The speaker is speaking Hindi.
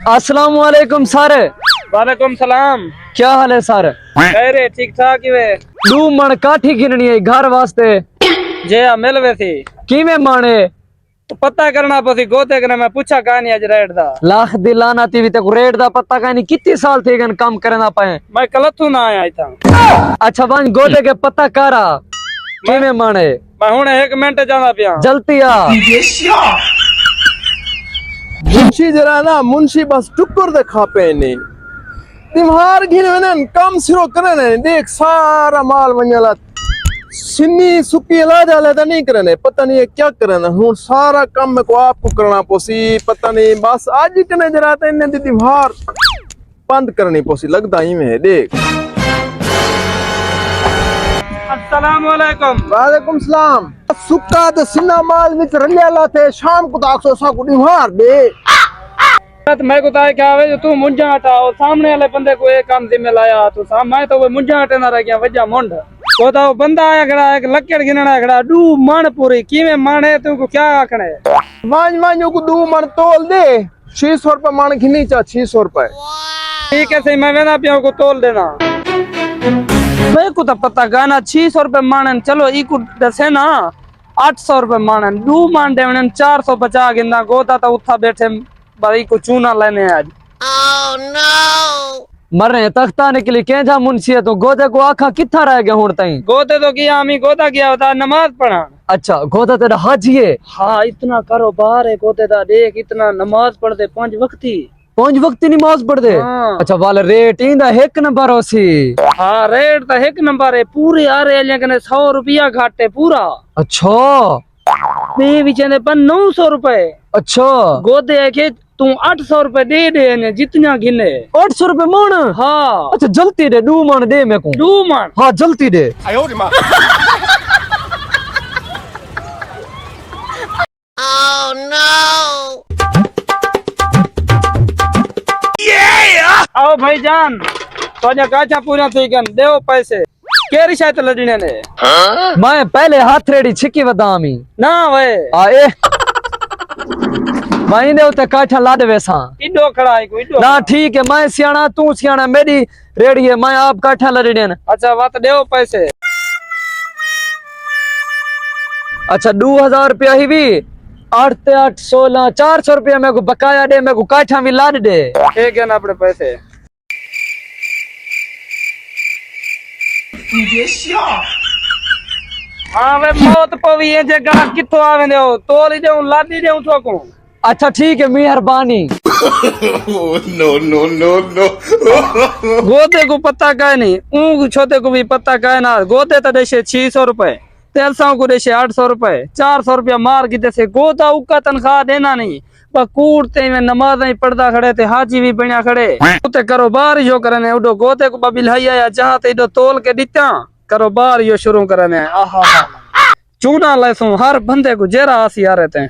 अस्सलाम वालेकुम सर। वालेकुम सलाम। क्या हाल है सर? खैर ठीक ठाक ही वे। 2 मन काठी गिननी है घर वास्ते। जे मिल वे थी किवें माने? तो पता करना पसी गोते करना मैं पूछा कहानी आज रेट दा। लाख दिलाना तीवी तक रेट दा पता का नहीं कितनी साल थे गन काम करना पाए। मैं कलथू ना आया था। अच्छा बन गोदे के पता करा किवें माने? मैं हुन 1 मिनट जाना पिया। जल्दी आ। मुंशी जरा ना मुंशी बस टुकुर दिखा पे ने तिम्हार घिन में काम सिरो करे ने देख सारा माल वंजला सिन्नी सुकी ला जाले तो नहीं करे पता नहीं है क्या करे ना हूं सारा काम में को आपको करना पोसी पता नहीं बस आज ही कने जरा तो इन्हें दी तिम्हार बंद करनी पोसी लगता ही में देख। अस्सलाम वालेकुम। वालेकुम सलाम। सुक्का तो सिन्ना माल विच रलिया लाते शाम को ताकसो सा को तिम्हार दे मैं को ताए क्या वे तू मुंजा हटाओ सामने वाले बंदे को एक काम जिम्मे लाया तो मैं तो वो मुंजा हटे ना रह गया वजह मुंड वो तो बंदा आया खड़ा एक लक्कड़ गिनना खड़ा डू मन पूरी किवें माने तू को क्या आखने मांझ मांझों को 2 मन तोल दे 600 रुपए मान घिनी चा 600 रुपए। ठीक है सही मैं वेना पिया को तोल देना। मैं को तो पता गाना 600 रुपए मानन चलो ई को दसे ना 800 रुपए मानन 2 मान देवन 450 गिंदा गोता तो उठा बैठे भाई को चूना लेने आज। मरने तख्ता निकली के जा मुंशी तो गोदे को आखा किथा रह गया हुन ताई? गोते तो किया हमी गोता किया होता नमाज पढ़ा। अच्छा गोदा तेरा हाजी है? हाँ इतना कारोबार है गोते दा देख इतना नमाज पढ़ते 5 वक्ती 5 वक्त नमाज पढ़ दे। हाँ। अच्छा वाला रेट इंदा 1 नंबर होसी। हाँ रेट तो 1 नंबर है पूरे आ रहे लेकिन 100 रुपया घाटे पूरा। अच्छा मैं विचने पर 900 रुपए। अच्छा गोदे है के तू 800 रुपए दे दे ने जितना गिने 800 रुपए मान। हाँ अच्छा जल्दी दे 2 मान दे मेरे को। 2 मान। हाँ जल्दी दे। आओ भाईजान तो काचा पूरा थी गन देओ पैसे केरी शायद लड़ने ने मैं पहले हाथ रेडी छिकी वदामी ना वे आए मैं दे उते काठा ला देवे सा इडो खड़ा है कोई इडो ना ठीक है मैं सियाना तू सियाना मेरी रेडी है मैं आप काठा लड़ने। अच्छा बात देओ पैसे। अच्छा 2000 रुपया ही भी 8 ते 8 16 400 रुपया मेरे को बकाया दे मेरे को काठा भी ला दे। ठीक है ना अपने पैसे। हाँ वे मौत पवी है जे गला किथों आवे देओ तोली देऊ लादी देऊ तो को। अच्छा ठीक है मेहरबानी। नो नो नो नो गोदे को पता का नहीं ऊ छोटे को भी पता का ना गोदे तो देशे 600 रुपए तेलसा को देशे 800 रुपए 400 रुपया मार की देशे गोदा उका तनख्वाह देना नहीं कूड़ते में नमाज नहीं पढ़ता खड़े थे हाजी भी बनिया खड़े उते करो बार जो करने उडो गोते को बबिल आया जहाँ ते इडो तोल के दिता करो बार यो शुरू करने आहा चूना ले हर बंदे को जेरा आसी आ रहे थे।